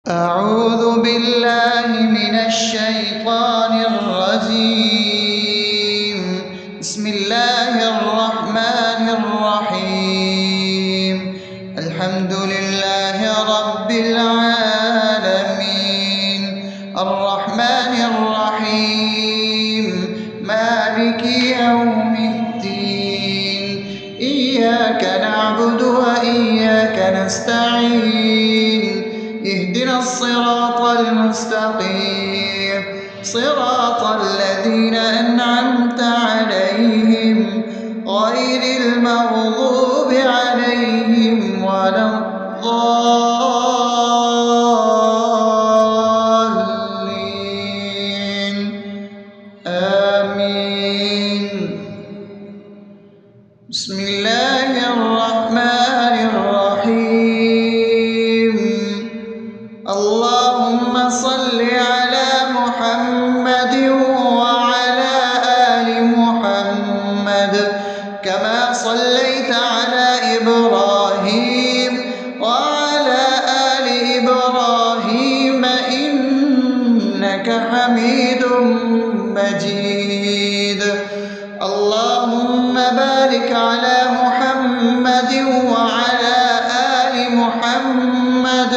أعوذ بالله من الشيطان الرجيم. بسم الله الرحمن الرحيم. الحمد لله رب العالمين، الرحمن الرحيم، مالك يوم الدين. إياك نعبد وإياك نستعين. اهدنا الصراط المستقيم، صراط الذين أنعمت عليهم غير المغضوب عليهم ولا الضالين. آمين. بسم الله الرحمن الرحيم. اللهم صل على محمد وعلى آل محمد كما صليت على إبراهيم وعلى آل إبراهيم إنك حميد مجيد. اللهم بارك على محمد وعلى آل محمد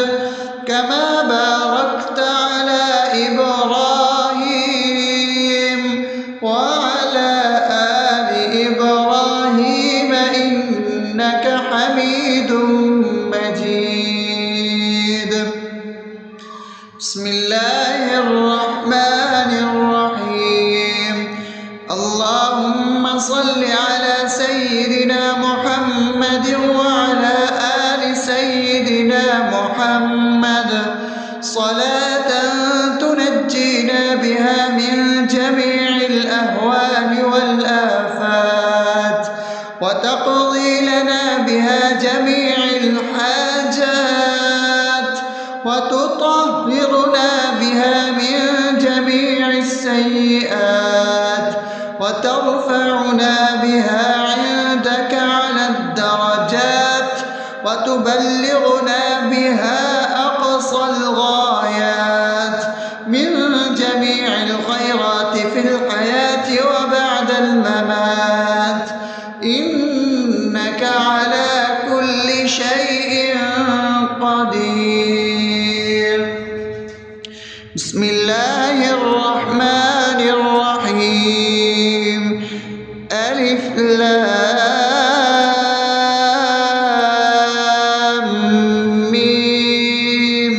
كما باركت على إبراهيم وعلى آل إبراهيم إنك حميد مجيد. بسم الله الرحمن الرحيم. اللهم صل على سيدنا محمد وعلى آل سيدنا محمد صلاة تنجينا بها من جميع الأهوال والآفات وتقضي لنا بها جميع الحاجات وتطهرنا بها من جميع السيئات وترفعنا بها عندك على الدرجات وتبلغنا بها أقصى الغايات من جميع الخيرات في الحياة وبعد الممات، إنك على كل شيء قدير. بسم الله الرحمن الرحيم. ألف لام ميم.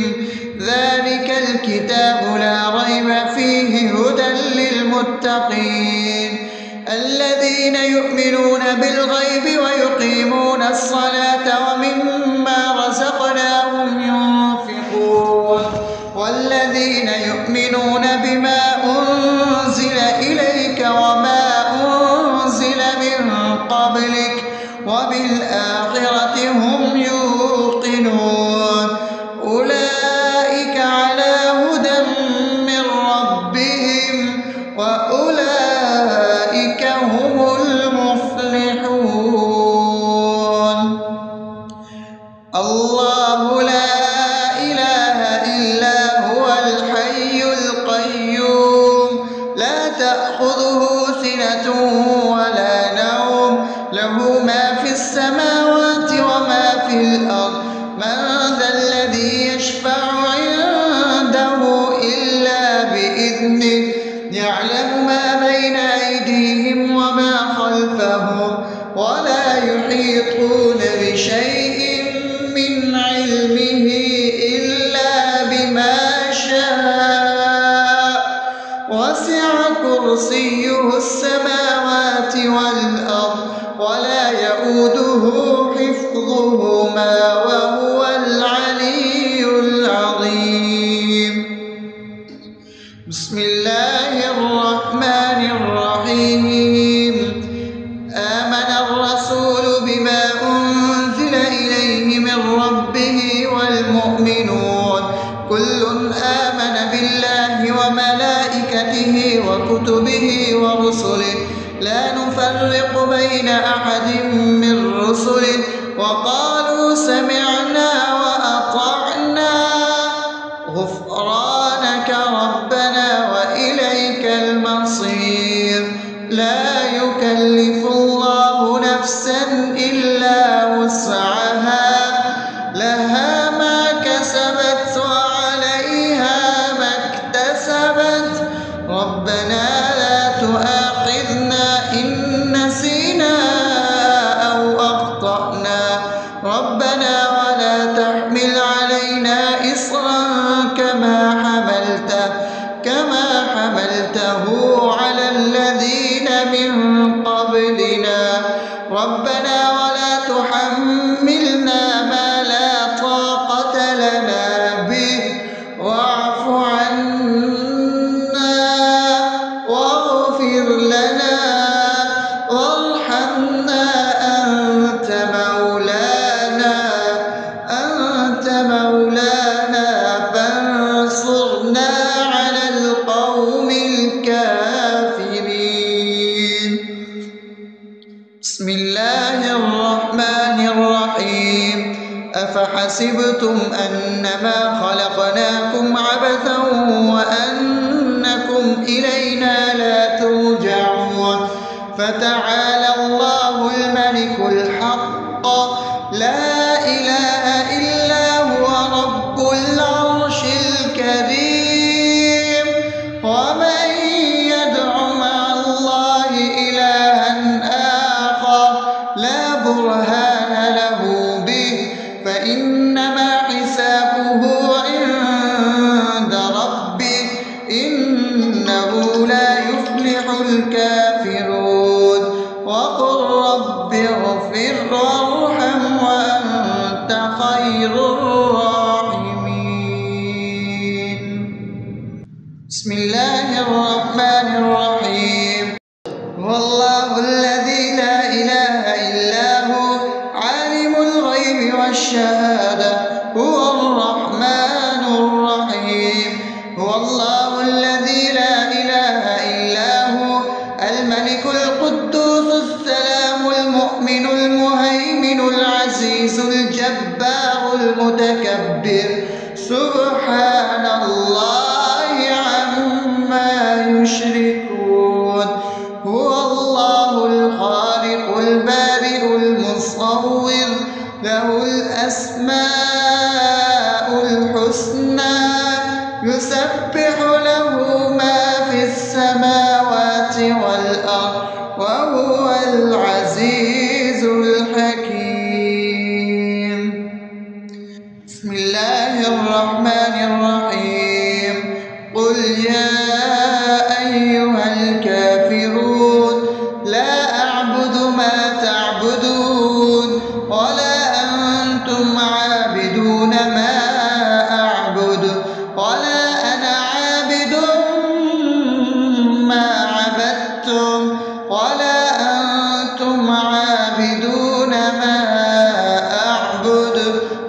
ذلك الكتاب لا ريب فيه هدى للمتقين الذين يؤمنون بالغيب ويقيمون الصلاة ومما رزقناهم ينفقون والذين يؤمنون بما أنزل إليك وما أنزل من قبلك وبالآخرة هم يوقنون أولئك على هدى من ربهم وأولئك هم المفلحون. الله لا إله إلا هو الحي القيوم لا تأخذه سنة ولا نوم له ما في السماوات وما في الأرض. من ذا الذي يشفع عنده إلا بإذنه يعلم ما بين أيديهم وما خلفهم ولا يحيطون بشيء من علمه إلا بما شاء وسع كرسيه السماوات والأرض ولا يؤوده حفظهما وهو العلي العظيم. بسم الله الرحمن الرحيم. آمن الرسول بما أنزل إليه من ربه والمؤمنون كل آمن بالله وملائكته وكتبه ورسله لا نفرق بين أحد من رسله وقالوا سمعنا وأطعنا إصرا كما حملته على الذين من قبلنا ربنا ولا تحملنا ما لا طاقة لنا به واعف عنا واغفر لنا وارحمنا أنت مولانا فانصرنا على القوم الكافرين. بسم الله الرحمن الرحيم أفحسبتم أنما خلقناكم عبثا وأنكم إلينا لا ترجعون فتعالى الله الملك الحق لا إله إلا هو رب العرش الكريم ومن يدع مع الله إلها آخر لا برهان له به فإنما حسابه عند ربه إنه لا يفلح الكافرون وقل رب اغفر وارحم وأنت خير الراحمين. بسم الله الرحمن الرحيم هو الله الذي لا إله إلا هو عالم الغيب والشهادة هو الرحمن الرحيم هو الله الذي لا إله إلا هو الملك القدوس السلام المؤمن المهيمن العزيز الجبار المتكبر سبحان الله عما يشركون هو الله الخالق البارئ المصور له الأسماء الحسنى يسبح له ما في السماوات والأرض وهو العزيز الحكيم. بسم الله الرحمن الرحيم قل يا أيها الكافرون لا أعبد ما تعبدون ولا أنتم عابدون ما أعبد ولا أنا عابد ما عبدتم ولا أنتم عابدون ما أعبد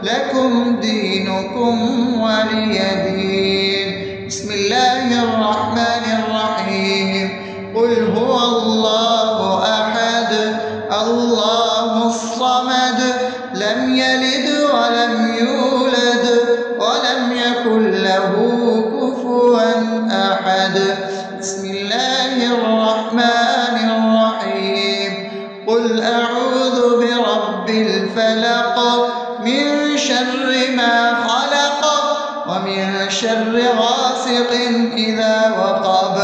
لكم دينكم ولي دين. بسم الله الرحمن الرحيم قل هو الله أحد الله الصمد لم يلد ولم يولد ولم يكن له كفوا أحد. بسم الله الرحمن الرحيم قل أعوذ برب الفلق من شر ما خلق ومن شر غاسق إذا وقب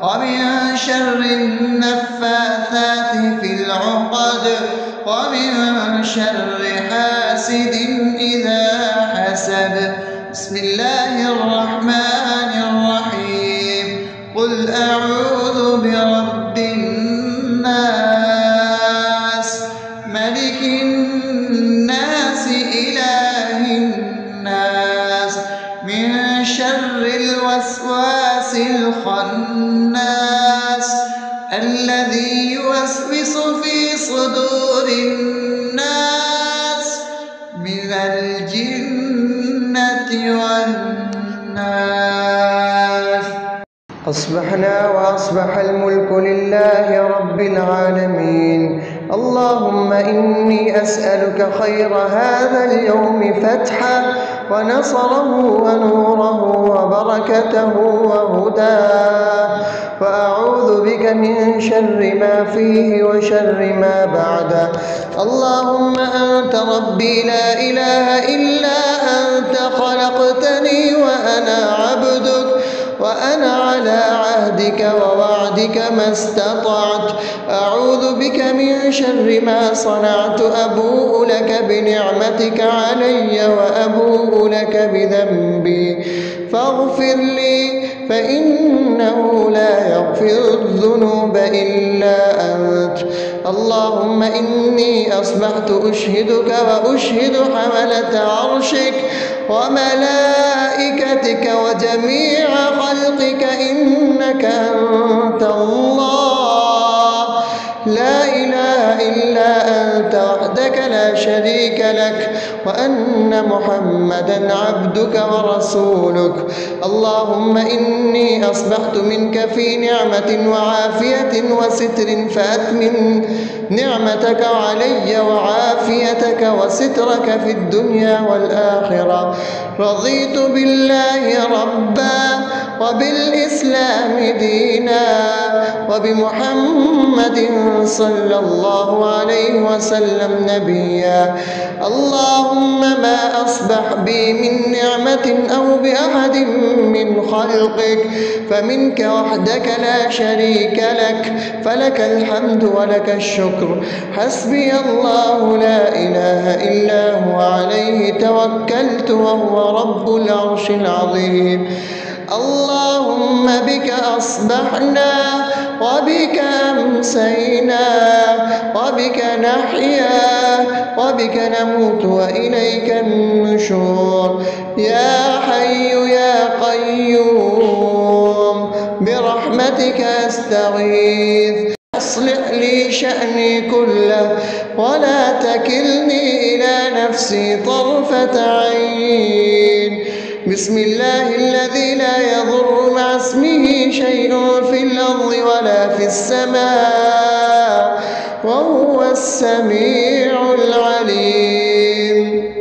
ومن شر النفاثات في العقد ومن شر حاسد إذا حسد. بسم الله الرحمن الرحيم قل أعوذ برب الناس ملك الناس إله الناس من شر الوسواس الخناس الذي يوسوس في صدور الناس من الجنة والناس. أصبحنا وأصبح الملك لله رب العالمين. اللهم إني أسألك خير هذا اليوم فتحه ونصره ونوره وبركته وهداه وأعوذ بك من شر ما فيه وشر ما بعده. اللهم أنت ربي لا إله إلا أنت خلقتني وأنا عبدك وأنا على عهدك ووعدك مرضاتك ما استطعت، أعوذ بك من شر ما صنعت، أبوء لك بنعمتك علي وأبوء لك بذنبي فاغفر لي فإنه لا يغفر الذنوب إلا أنت. اللهم إني أصبحت أشهدك وأشهد حملة عرشك وملائكتك وجميع خلقك إنك أنت الله لا إله إلا أنت وحدك لا شريك لك، وأن محمدا عبدك ورسولك. اللهم إني أصبحت منك في نعمة وعافية وستر فأتمم نعمتك علي وعافيتك وسترك في الدنيا والآخرة. رضيت بالله ربا وبالإسلام دينا وبمحمد صلى الله عليه وسلم نبيا. اللهم ما أصبح بي من نعمة أو بأحد من خلقك فمنك وحدك لا شريك لك، فلك الحمد ولك الشكر. حسبي الله لا إله إلا هو عليه توكلت وهو رب العرش العظيم. اللهم بك أصبحنا وبك أمسينا وبك نحيا وبك نموت وإليك النشور. يا حي يا قيوم برحمتك أستغيث، أصلح لي شأني كله ولا تكلني إلى نفسي طرفة عين. بسم الله الذي لا يضر مع اسمه شيء في الأرض ولا في السماء وهو السميع العليم.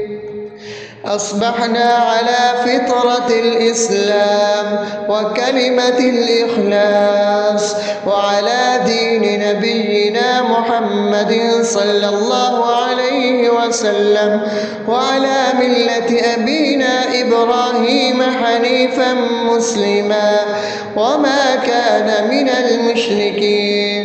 أصبحنا على فطرة الإسلام وكلمة الإخلاص وعلى دين نبينا محمد صلى الله عليه وسلم وعلى ملة أبينا إبراهيم حنيفا مسلما وما كان من المشركين.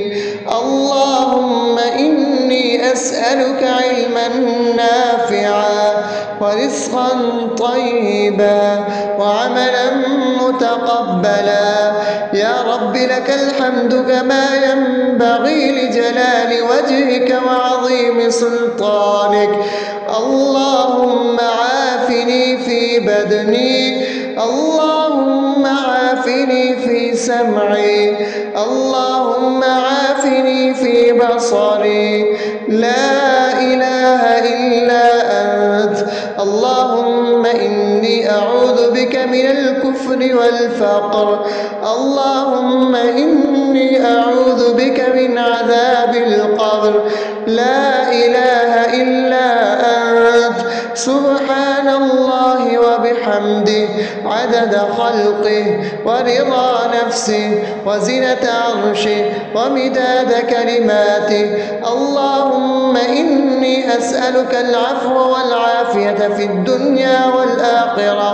اللهم إني أسألك علما نافعا ورزقا طيبا وعملا متقبلا. يا رب لك الحمد كما ينبغي لجلال وجهك وعظيم سلطانك. اللهم عافني في بدني، اللهم عافني في سمعي، اللهم عافني في بصري. لا إله إلا أنت. اللهم إني أعوذ بك من الكفر والفقر. اللهم إني أعوذ بك من عذاب القبر. لا إله إلا أنت. سبحان الله وبحمده عدد خلقه ورضا نفسه وزنة عرشه ومداد كلماته. اللهم إني أسألك العفو والعافية في الدنيا والآخرة.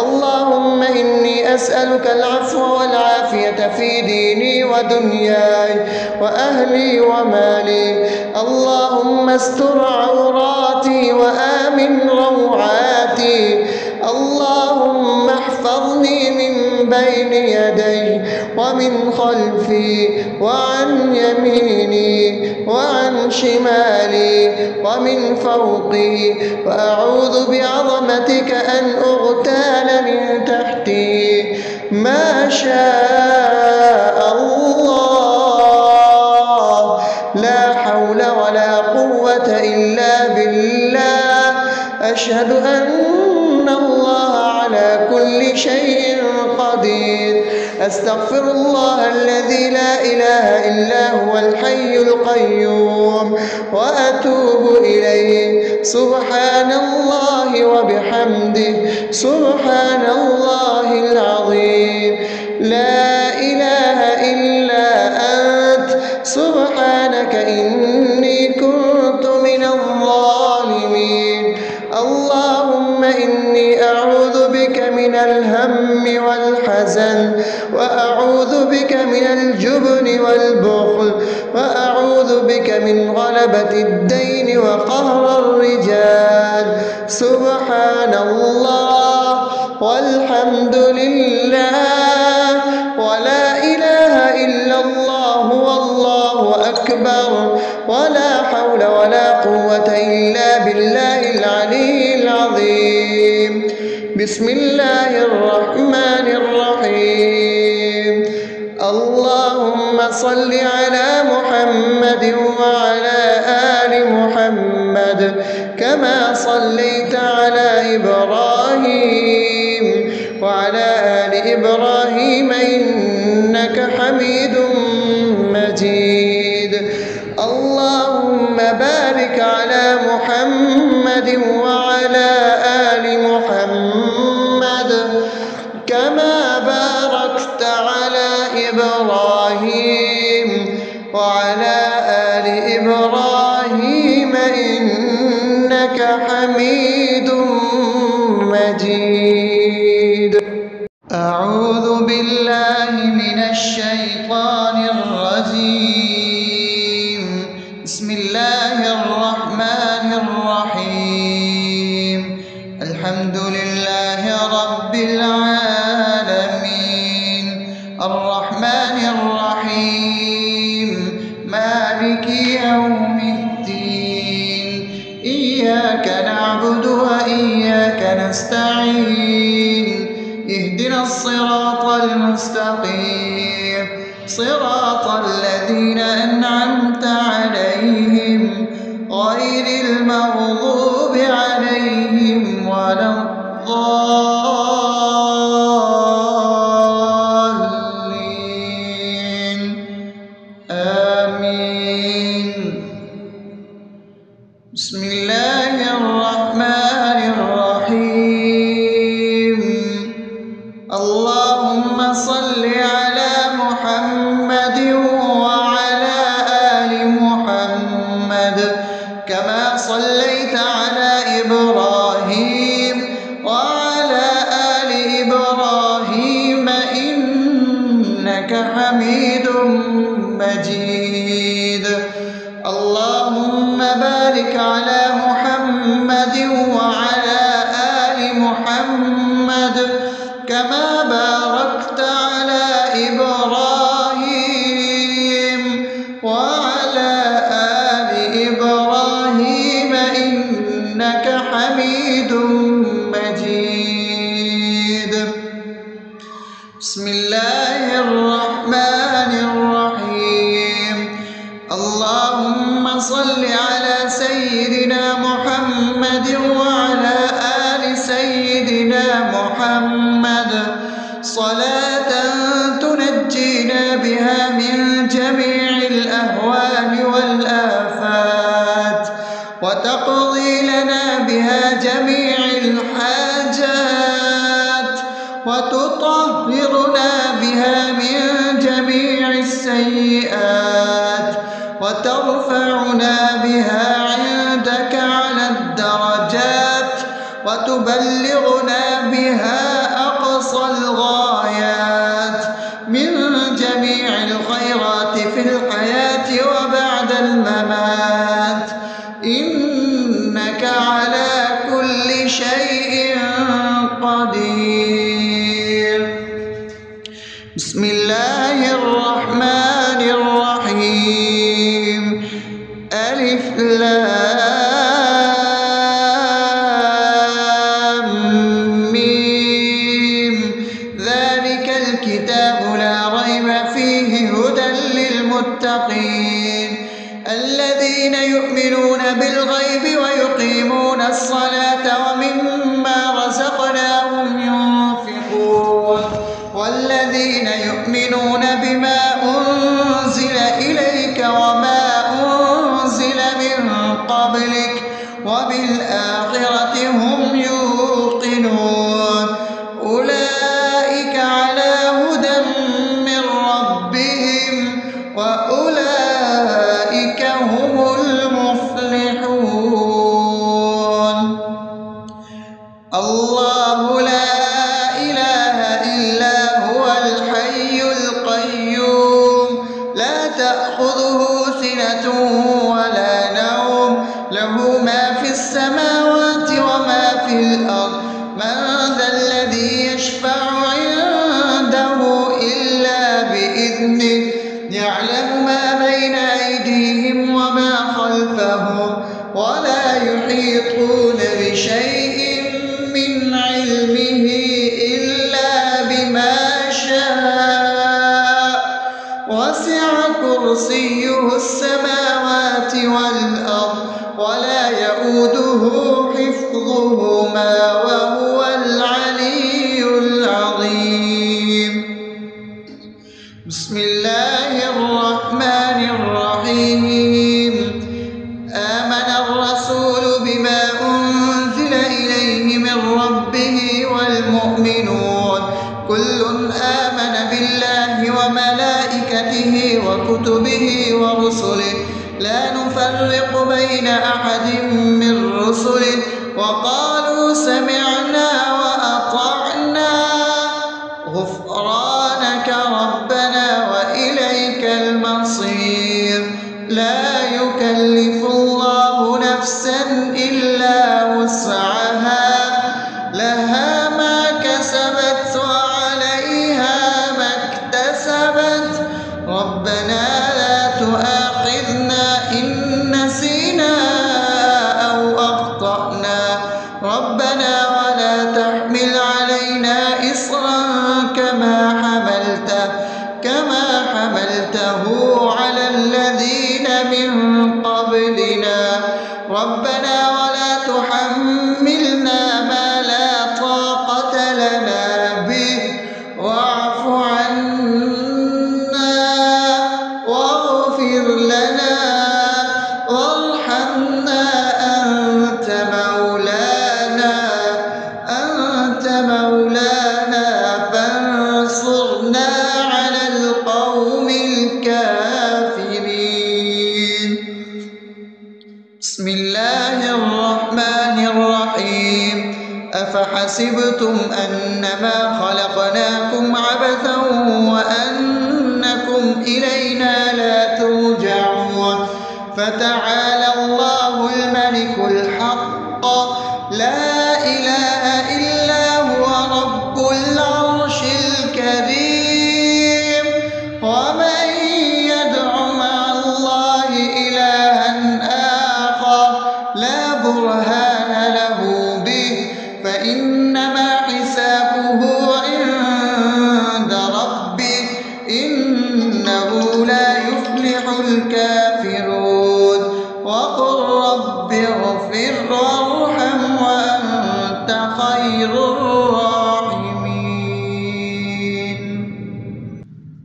اللهم إني أسألك العفو والعافية في ديني ودنياي وأهلي ومالي. اللهم استر عوراتي وآمن روعاتي. اللهم احفظني من بين يدي ومن خلفي وعن يميني وعن شمالي ومن فوقي، وأعوذ بعظمتك أن أغتال من تحتي. ما شاء الله، لا حول ولا قوة إلا بالله. أشهد أن الله على كل شيء قدير. أستغفر الله الذي لا إله إلا هو الحي القيوم وأتوب إليه. سبحان الله وبحمده سبحان الله العظيم. لا إله إلا أنت. سبحانك إني كنت من الظالمين. اللهم إني أعوذ بك من من الهم والحزن، وأعوذ بك من الجبن والبخل، وأعوذ بك من غلبة الدين وقهر الرجال. سبحان الله والحمد لله ولا إله إلا الله والله أكبر، ولا حول ولا قوة إلا بالله العلي العظيم. بسم الله الرحمن الرحيم. اللهم صل على محمد وعلى آل محمد كما صليت على إبراهيم وعلى آل إبراهيم إنك حميد مجيد. اللهم بارك على محمد وعلى آل محمد كما باركت على إبراهيم وعلى آل إبراهيم إنك حميد مجيد. أعوذ بالله من الشيطان الرجيم. بسم الله الرحمن الرحيم. الحمد لله رب العالمين الرحمن الرحيم مالك يوم الدين. إياك نعبد وإياك نستعين. اهدنا الصراط المستقيم صراط الذين أنعمت عليهم غير المغضوب عليهم ولا الضالين. آمين. بسم الله الرحمن الرحيم. اللهم صل على محمد وعلى آل محمد كما صليت على إبراهيم وعلى آل إبراهيم إنك حميد مجيد. اللهم بارك على محمد وعلى آل محمد كما باركت على إبراهيم وعلى آل إبراهيم إنك حميد مجيد. بسم الله الرحمن الرحيم. اللهم صل على سيدنا محمد وعلى آل سيدنا محمد صلاة تنجينا بها من جميع الأهوال والآفات وتقضي لنا بها جميع الحاجات وتطهرنا بها من جميع السيئات وترفعنا بها عندك على الدرجات وتبلغنا بها أقصى الغايات من جميع الخيرات في الحياة وبعد الممات إنك على كل شيء قدير. بسم الله الرحمن الرحيم. ألف لام ميم. ذلك الكتاب لا ريب فيه هدى للمتقين الذين يؤمنون بالغيب ويقيمون الصلاة ومما رزقناهم ينفقون والذين يؤمنون بما أنزل إليك وما أنزل من قبلك وبالآخرة هم يوقنون أولئك على هدى من ربهم وأولئك هم المفلحون. الله لا يشفع عنده إلا بإذنه يعلم ما بين أيديهم وما خلفهم ولا يحيطون بشيء من علمه إلا بما شاء وسع كرسيه السماوات والأرض ولا يئوده حفظهما وهو العلي العظيم. بسم الله الرحمن الرحيم. آمن الرسول بما أنزل إليه من ربه والمؤمنون كل آمن بالله وملائكته وكتبه ورسله لا نفرق بين أحد من رسله وقالوا سمعنا وأطعنا غفرانك ربنا وإليك المصير. لا يكلف الله نفسا إلا وسعها لها ما كسبت وعليها ما اكتسبت ربنا لا تؤاخذنا إن نسينا أو أخطأنا ربنا ولا تحمل علينا إصرا كما حملته على الذين من قبلنا ربنا ولا تحملنا ما لا طاقة لنا به واعف عنا واغفر لنا وارحمنا أنت مولانا فانصرنا على القوم الكافرين. بسم الله الرحمن الرحيم. أفحسبتم أنما خلقناكم عبثا وأنكم إلينا لا ترجعون فتعالى الله الملك الحق لا إله إلا هو رب العرش الكريم. ومن يدع مع الله إلها آخر لا برهان له به فإنما حسابه عند ربه إنه لا يفلح الكافرون. وقل رب اغفر وارحم وأنت خير الراحمين.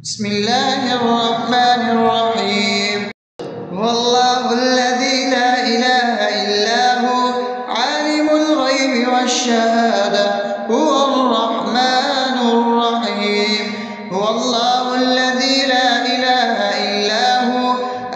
بسم الله الرحمن الرحيم. هو الله الذي لا إله إلا هو عالم الغيب والشهادة هو الرحمن الرحيم. هو الله الذي لا إله إلا هو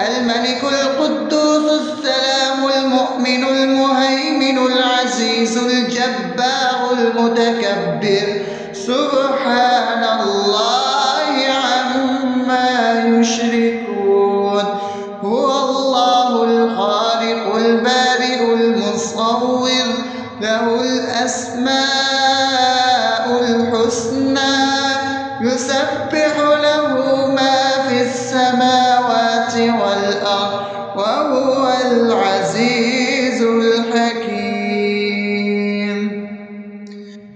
الملك القدوس السلام المؤمن المهيمن العزيز الجبار المتكبر سبحان الله عما يشركون. هو الله الخالق البارئ المصور له الأسماء الحسنى يسبح له ما في السماوات والأرض وهو العزيز الحكيم.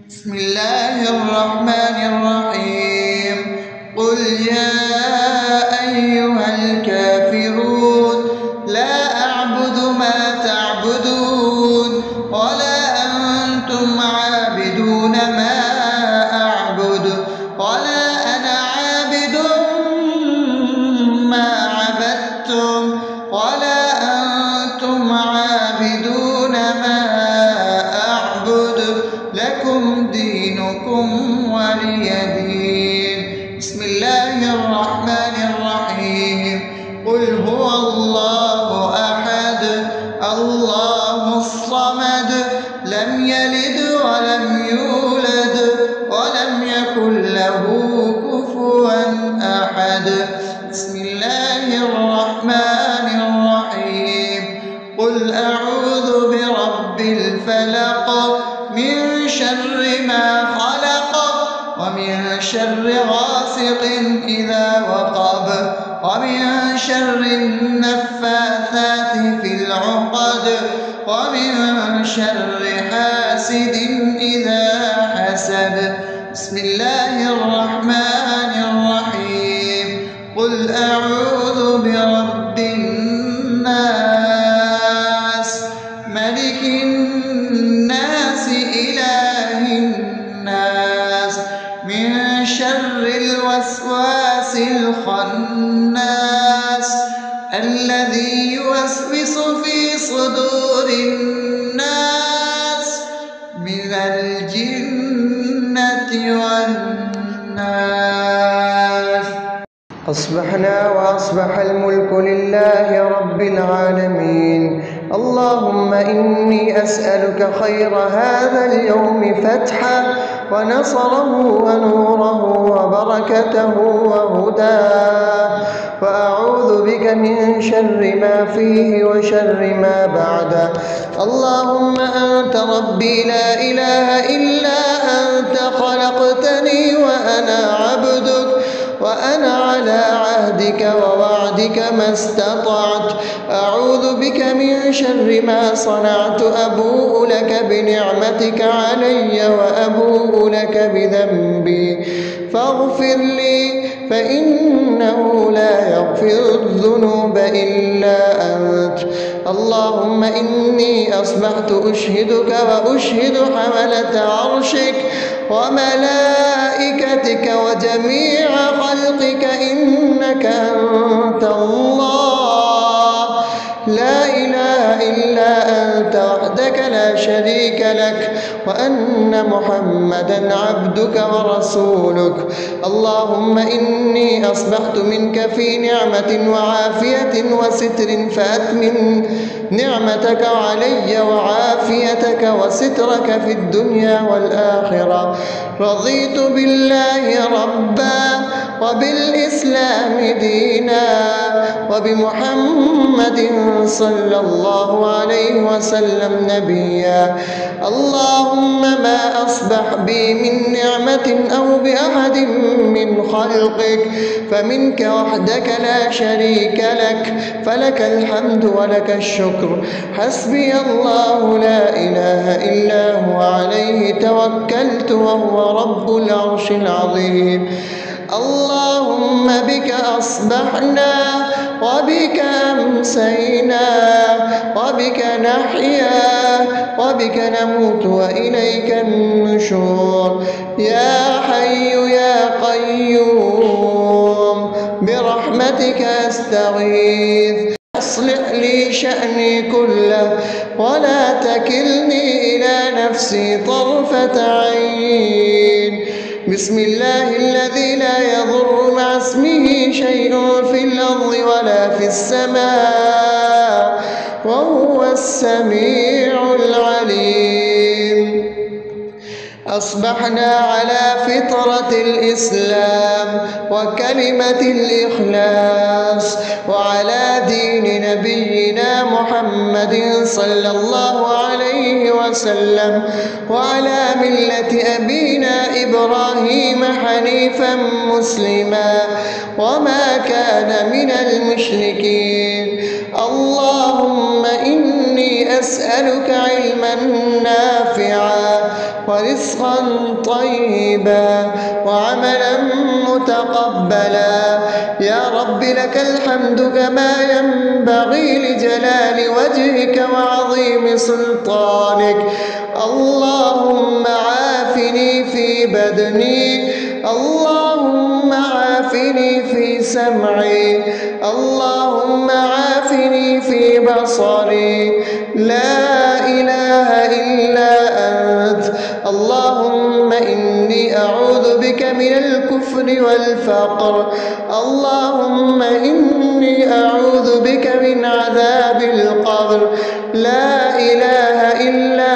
بسم الله الرحمن الرحيم. قل يا أيها الكافرون لا أعبد ما تعبدون ولا أنتم عابدون ما أعبد ولا أنا عابد ومن شر غاسق إذا وقب ومن شر النفاثات في العقد ومن شر حاسد إذا حسد. بسم الله الرحمن الرحيم. قل أعوذ برب الناس ملك الناس إله الناس من شر الوسواس الخناس الذي يوسوس في صدور الناس من الجنة والناس. أصبحنا وأصبح الملك لله رب العالمين. اللهم إني أسألك خير هذا اليوم فتحه ونصره ونوره وبركته وهداه، وأعوذ بك من شر ما فيه وشر ما بعده. اللهم أنت ربي لا إله إلا أنت، خلقتني وأنا عبدك وأنا على عهدك ووعدك ما استطعت. أعوذ بك من شر ما صنعت، أبوء لك بنعمتك علي وأبوء لك بذنبي فاغفر لي، فإنه لا يغفر الذنوب إلا أنت. اللهم إني أصبحت أشهدك وأشهد حملة عرشك وملائكتك وجميع خلقك إنك أنت الله لا إله إلا أنت وحدك لا شريك لك، وأن محمدا عبدك ورسولك. اللهم إني أصبحت منك في نعمة وعافية وستر، فأتمم نعمتك علي وعافيتك وسترك في الدنيا والآخرة. رضيت بالله ربا وبالإسلام دينا وبمحمد صلى الله عليه وسلم نبيا. اللهم ما أصبح بي من نعمة أو بأحد من خلقك فمنك وحدك لا شريك لك، فلك الحمد ولك الشكر. حسبي الله لا إله إلا هو عليه توكلت وهو رب العرش العظيم. اللهم بك أصبحنا وبك أمسينا وبك نحيا وبك نموت وإليك النشور. يا حي يا قيوم برحمتك أستغيث، أصلح لي شأني كله ولا تكلني إلى نفسي طرفة عين. بسم الله الذي لا يضر مع اسمه شيء في الأرض ولا في السماء وهو السميع العليم. أصبحنا على فطرة الإسلام وكلمة الإخلاص وعلى دين نبينا محمد صلى الله عليه وسلم وعلى ملة أبينا إبراهيم حنيفا مسلما وما كان من المشركين. اللهم إني أسألك علما نافعا ورزقا طيبا وعملا متقبلا. يا رب لك الحمد كما ينبغي لجلال وجهك وعظيم سلطانك. اللهم عافني في بدني، اللهم عافني في سمعي، اللهم عافني في بصري. لا إله إلا أنت. اللهم إني أعوذ بك من الكفر والفقر. اللهم إني أعوذ بك من عذاب القبر. لا إله إلا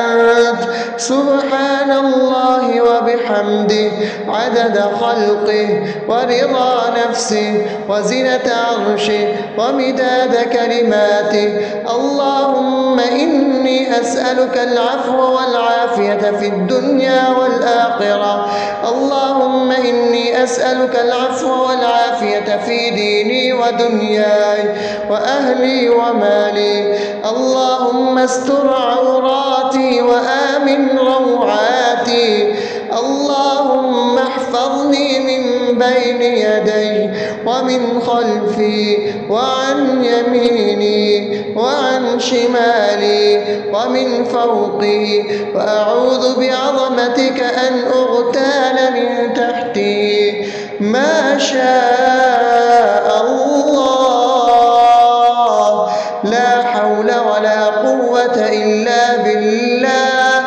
أنت. سبحان الله وبحمده عبده عدد خلقه ورضا نفسه وزنة عرشه ومداد كلماته. اللهم إني أسألك العفو والعافية في الدنيا والآخرة. اللهم إني أسألك العفو والعافية في ديني ودنياي وأهلي ومالي. اللهم استر عوراتي وآمن روعاتي. اللهم احفظني من بين يدي ومن خلفي وعن يميني وعن شمالي ومن فوقي، وأعوذ بعظمتك أن أغتال من تحتي. ما شاء الله، لا حول ولا قوة إلا بالله.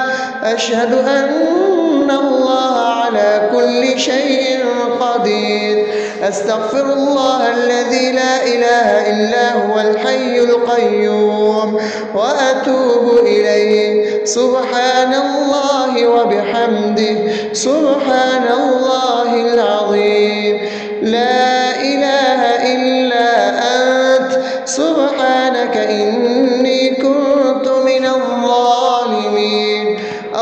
أشهد أن الله على كل شيء قدير. أستغفر الله الذي لا إله إلا هو الحي القيوم وأتوب إليه. سبحان الله وبحمده، سبحان الله العظيم. لا إله إلا أنت، سبحانك إني كنت من الظالمين.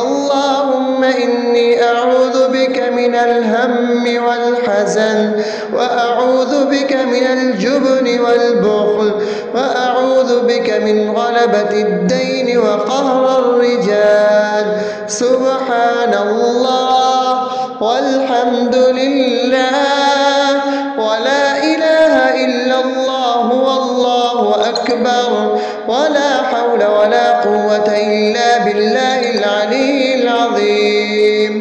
اللهم إني أعوذ بك من الهم والحزن، وأعوذ بك من الجبن والبخل، وأعوذ بك من غلبة الدين وقهر الرجال. سبحان الله والحمد لله ولا إله إلا الله والله أكبر، ولا حول ولا قوة إلا بالله العلي العظيم.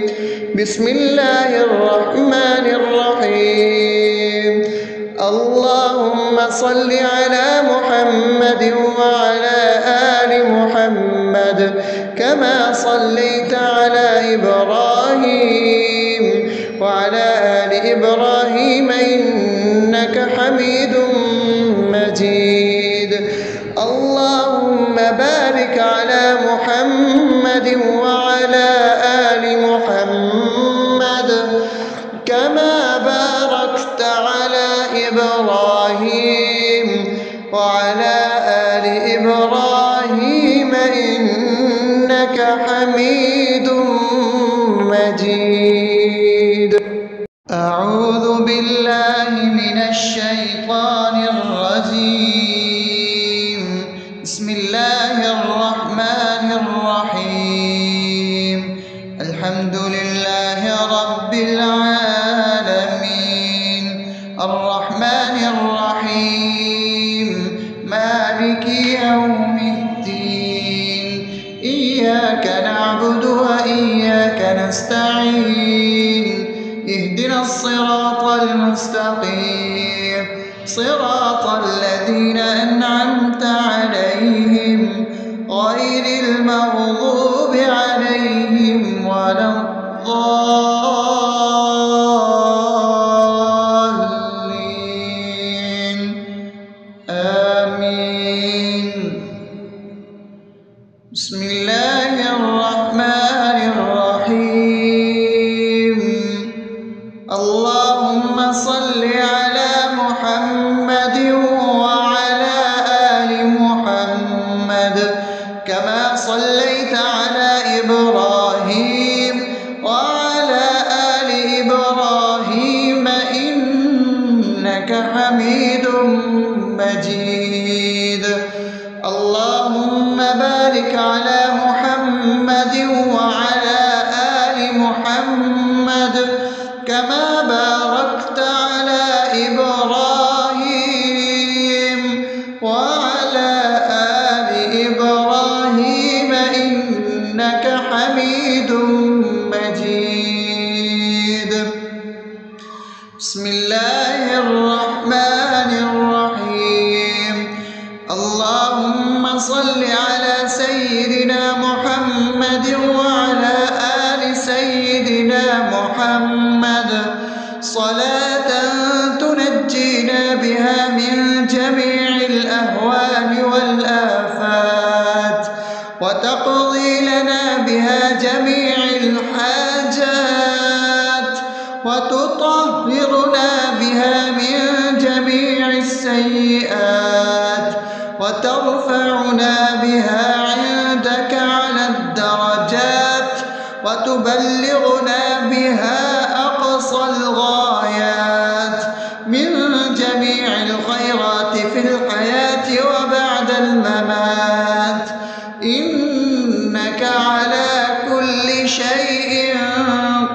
بسم الله الرحمن الرحيم. اللهم صل على محمد وعلى آل محمد كما صليت على إبراهيم وعلى آل إبراهيم إنك حميد مجيد. اللهم بارك على محمد وعلى آل محمد كما باركت على إبراهيم وعلى آل إبراهيم إنك حميد مجيد. أعوذ بالله من الشيطان الرجيم. بسم الله الرحمن الرحيم. الحمد لله رب العالمين، الرحمن الرحيم، مالك يوم الدين. إياك نعبد وإياك نستعين. اهدنا الصراط المستقيم، صراط الذين أنعمت عليهم غير المغضوب عليهم ولا الضالين. آمين. بسم الله الرحمن الرحيم. اللهم صل على محمد وعلى آل محمد كما صليت على إبراهيم وعلى آل إبراهيم إنك حميد مجيد. اللهم بارك على محمد وعلى آل محمد كما باركت على إبراهيم وعلى آل إبراهيم إنك حميد مجيد. بسم الله الرحمن الرحيم. اللهم صل على سيدنا محمد وعلى آل سيدنا محمد صلاة تنجينا بها من جميع الأهوال والآفات وتقضي لنا بها جميع الحاجات وتطهرنا بها من جميع السيئات وترفعنا بها عندك على الدرجات وتبلغنا بها أقصى الغايات من جميع الخيرات في الحياة وبعد الممات، إنك على كل شيء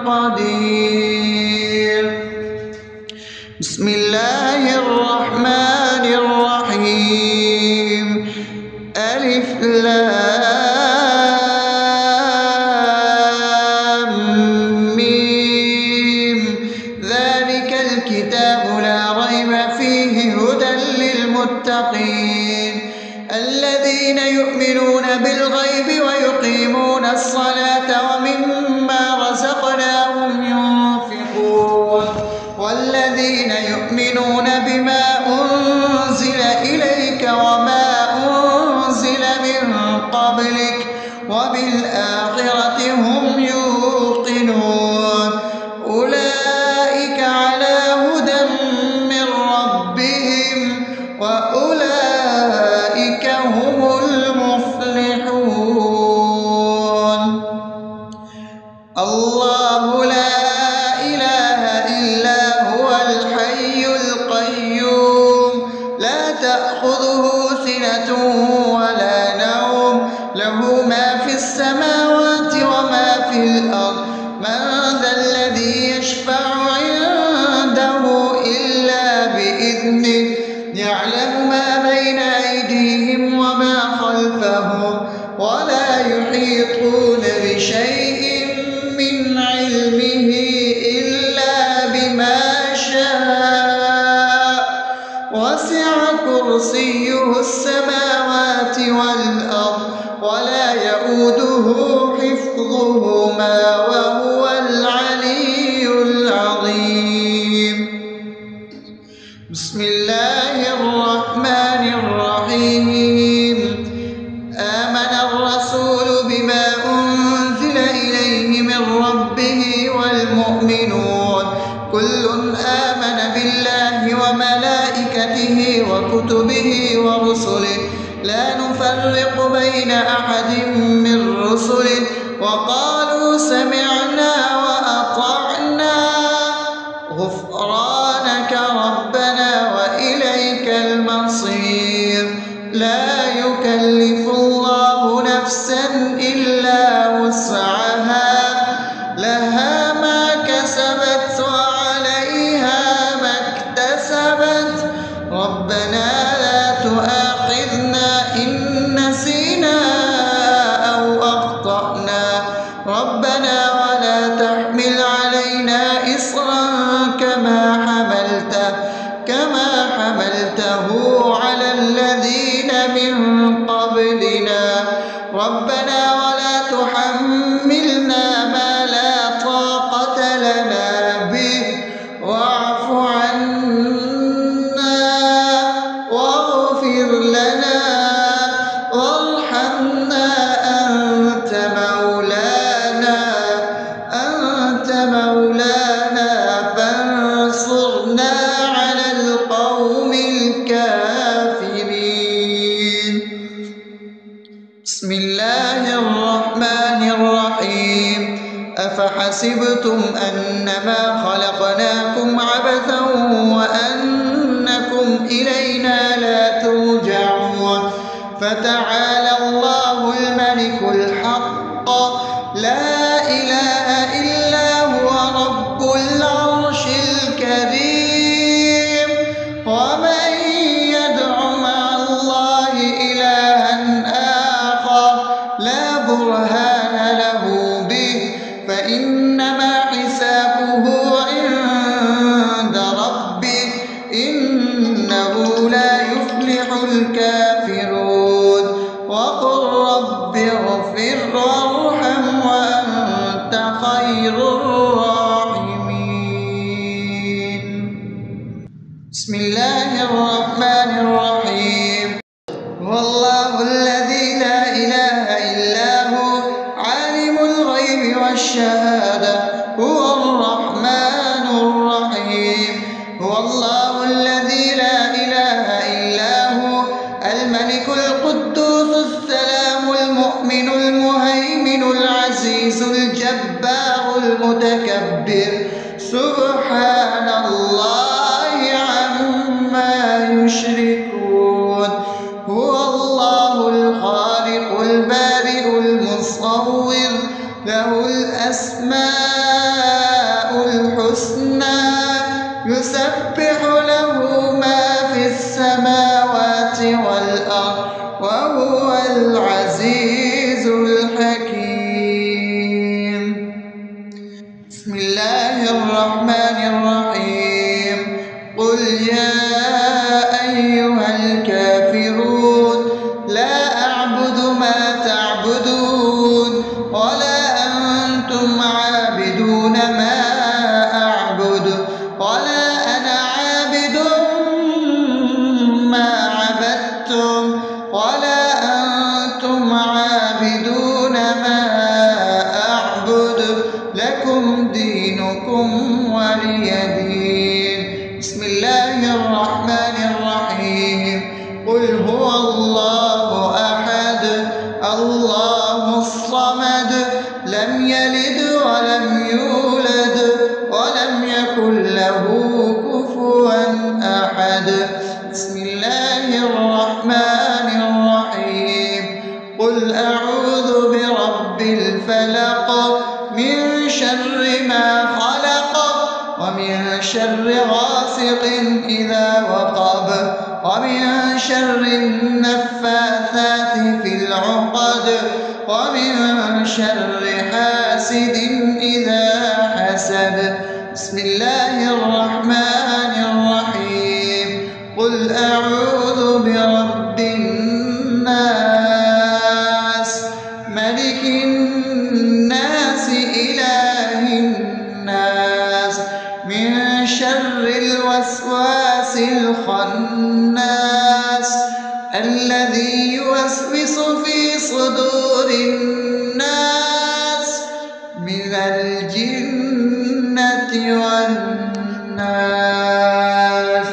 قدير. بسم الله الرحمن الرحيم. ألف لام ميم. ذلك الكتاب لا ريب فيه هدى للمتقين الذين يؤمنون بالغيب ويقيمون الصلاة ومما رزقناهم ينفقون والذين يؤمنون بما أنزل إليك وما أنزل من قبلك وبالآخرة هم يوقنون أولئك على هدى من ربهم وأولئك هم المفلحون. الله لا إله إلا هو الحي القيوم لا تأخذه سنة ولا نوم له ما في السماوات وما في الأرض من ذا الذي يشفع عنده إلا بإذنه يعلم ما بين أيديهم وما خلفهم ولا يحيطون بشيء من علمه إلا بما شاء وسع كرسيه السماوات والأرض ولا يؤوده حفظهما وهو العلي العظيم. بسم الله الرحمن الرحيم. آمن الرسول بما أنزل إليه من ربه والمؤمنون كل آمن بالله وملائكته وكتبه ورسله لا نفرق بين أحد من رسله وقالوا سمعنا وأطعنا غفرانك ربنا وإليك المصير. لا يكلف الله نفسا إلا وسعها لها ما كسبت وعليها ما اكتسبت ربنا لا تؤاخذنا إن نسينا أو أخطأنا ربنا ولا تحمل علينا إصرا كما حملته على الذين من قبلنا ربنا ولا تحملنا ما لا طاقة لنا به واعف عنا واغفر لنا وارحمنا أنت مولانا فانصرنا على القوم الكافرين. بسم الله الرحمن الرحيم. أفحسبتم أنما خلقناكم عبثا وأنكم إلينا لا ترجعون فتعالى الله الملك الحق لا إله إلا هو رب العرش الكريم. ومن يدع مع الله إلها آخر لا برهان له به فإنما حسابه عند ربه إنه لا يفلح الكافرون. وقل رب اغفر وارحم وأنت خير الراحمين. بسم الله الرحمن الرحيم. والله الذي لا إله إلا هو عالم الغيب والشهادة هو الرحمن سبحان الله عما يشركون هو الله الخالق البارئ المصور له الأسماء الحسنى يسبح له ما في السماوات والأرض وهو العزيز الحكيم. بسم الله الرحمن الرحيم. قل يا أيها الكافرون لا أعبد ما تعبدون ولا أنتم عابدون ما أعبد ولا أنا عابد ما عبدتم ولا أنتم عابدون ما أعبد لكم دينكم ولي دين. بسم الله الرحمن الرحيم. قل هو الله أحد الله الصمد لم يلد ولم يولد ولم يكن له كفوا أحد. بسم الله الرحمن الرحيم. قل أعوذ برب الفلق من شر ما خلق ومن شر غاسق إذا وقب ومن شر النفاثات في العقد ومن شر حاسد إذا حسد. بسم الله الرحمن الرحيم. قل أعوذ برب الناس ملك الناس إله الناس من شر الوسواس الخناس الذي يوسوس في صدور الناس من الجنة والناس.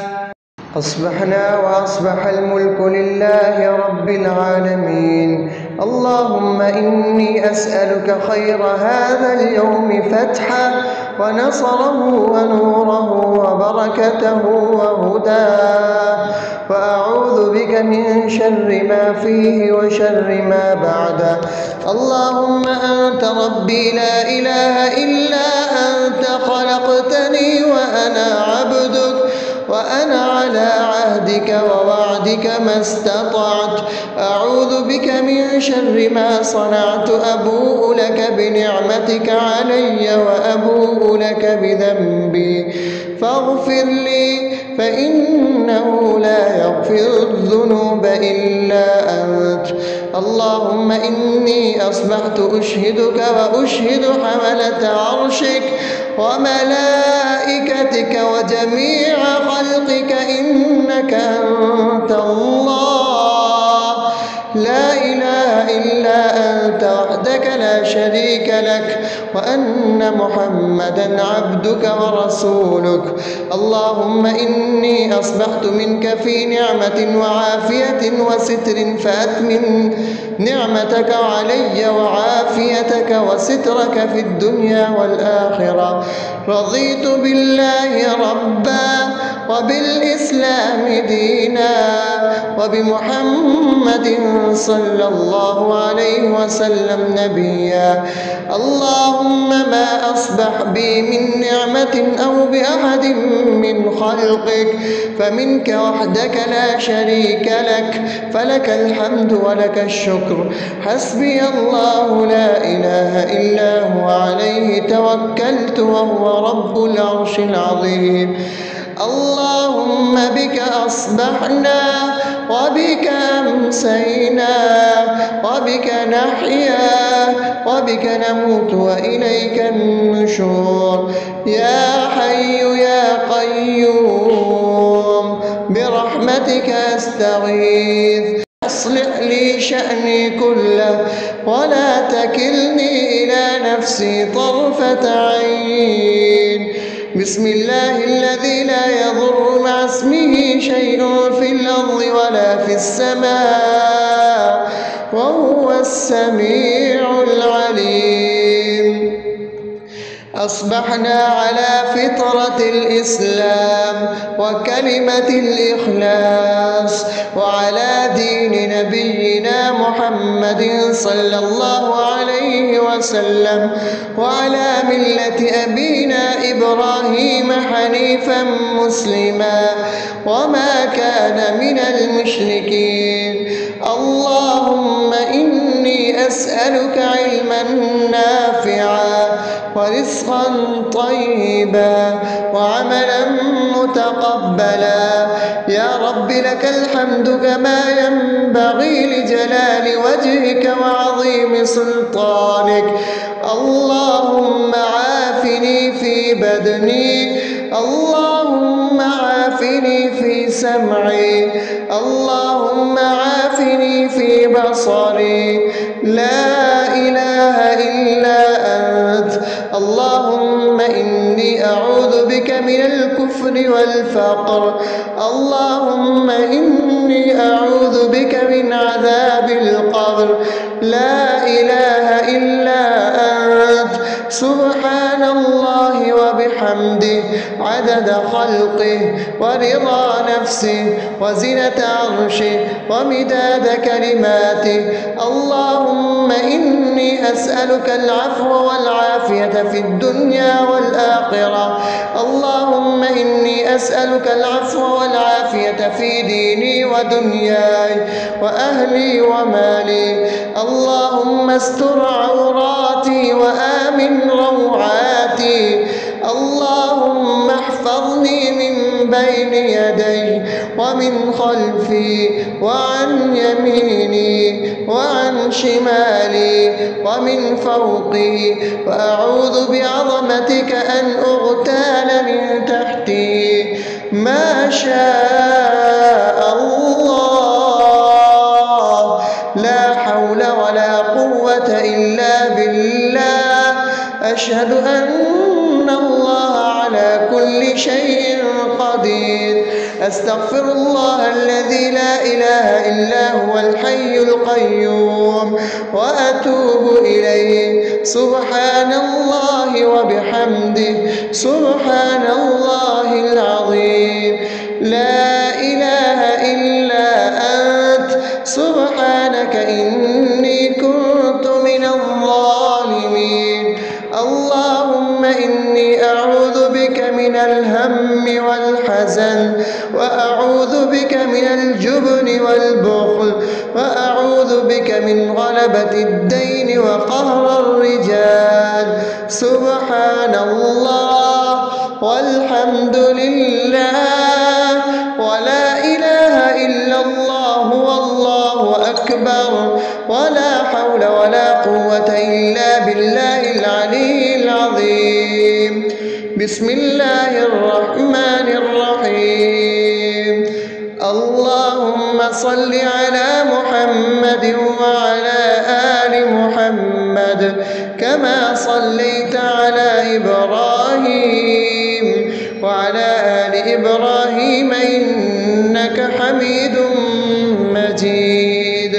أصبحنا وأصبح الملك لله رب العالمين. اللهم إني أسألك خير هذا اليوم فتحه ونصره ونوره وبركته وهداه وأعوذ بك من شر ما فيه وشر ما بعده. اللهم أنت ربي لا إله إلا أنت خلقتني وأنا عبدك وأنا على عهدك ووعدك ما استطعت. أعوذ بك من شر ما صنعت. أبوء لك بنعمتك علي وأبوء لك بذنبي فاغفر لي فإنه لا يغفر الذنوب إلا أنت. اللهم إني أصبحت أشهدك وأشهد حملة عرشك وملائكتك وجميع خلقك إنك أنت الله لا إله إلا أنت وحدك لا شريك لك وأن محمدا عبدك ورسولك. اللهم إني أصبحت منك في نعمة وعافية وستر فأتمم نعمتك علي وعافيتك وسترك في الدنيا والآخرة. رضيت بالله ربا وبالإسلام دينا وبمحمد صلى الله عليه وسلم نبيا. اللهم ما أصبح بي من نعمة أو بأحد من خلقك فمنك وحدك لا شريك لك فلك الحمد ولك الشكر. حسبي الله لا إله إلا هو عليه توكلت وهو رب العرش العظيم. اللهم بك أصبحنا وبك أمسينا وبك نحيا وبك نموت وإليك النشور. يا حي يا قيوم برحمتك أستغيث أصلح لي شأني كله ولا تكلني إلى نفسي طرفة عين. بسم الله الذي لا يضر مع اسمه شيء في الأرض ولا في السماء وهو السميع العليم. أصبحنا على فطرة الإسلام وكلمة الإخلاص وعلى دين نبينا محمد صلى الله عليه وسلم وعلى ملة أبينا إبراهيم حنيفا مسلما وما كان من المشركين. اللهم إني أسألك علما نافعا ورزقا طيبا وعملا متقبلا. يا رب لك الحمد كما ينبغي لجلال وجهك وعظيم سلطانك. اللهم عافني في بدني، اللهم عافني في سمعي، اللهم عافني في بصري. لا إله إلا أنت. اللهم إني أعوذ بك من الكفر والفقر. اللهم إني أعوذ بك من عذاب القبر. لا إله إلا أنت. سبحان الله وبحمده عدد خلقه ورضا نفسه وزنة عرشه ومداد كلماته. اللهم إني أسألك العفو والعافية في الدنيا والآخرة. اللهم إني أسألك العفو والعافية في ديني ودنياي وأهلي ومالي. اللهم استر عوراتي وآمن روعاتي. اللهم احفظني من بين يدي ومن خلفي وعن يميني وعن شمالي ومن فوقي، وأعوذ بعظمتك أن أغتال من تحتي. ما شاء الله، لا حول ولا قوة إلا بالله. أشهد أن الله على كل شيء قدير. أستغفر الله الذي لا إله إلا هو الحي القيوم وأتوب إليه. سبحان الله وبحمده سبحان الله العظيم. لا إله إلا أنت. سبحانك إني كنت من الظالمين. اللهم إني أعوذ بك من الهم والحزن، وأعوذ بك من الجبن والبخل، وأعوذ بك من غلبة الدين وقهر الرجال. سبحان الله والحمد لله ولا إله إلا الله والله أكبر ولا حول ولا قوة إلا بالله العلي العظيم. بسم الله الرحمن الرحيم. اللهم صل على محمد وعلى آل محمد كما صليت على إبراهيم وعلى آل إبراهيم إنك حميد مجيد.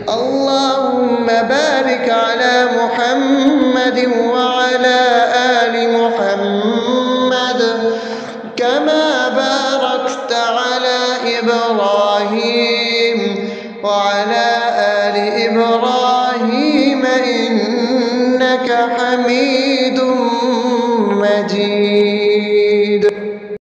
اللهم بارك على محمد وعلى آل محمد كما باركت على إبراهيم وعلى آل إبراهيم إنك حميد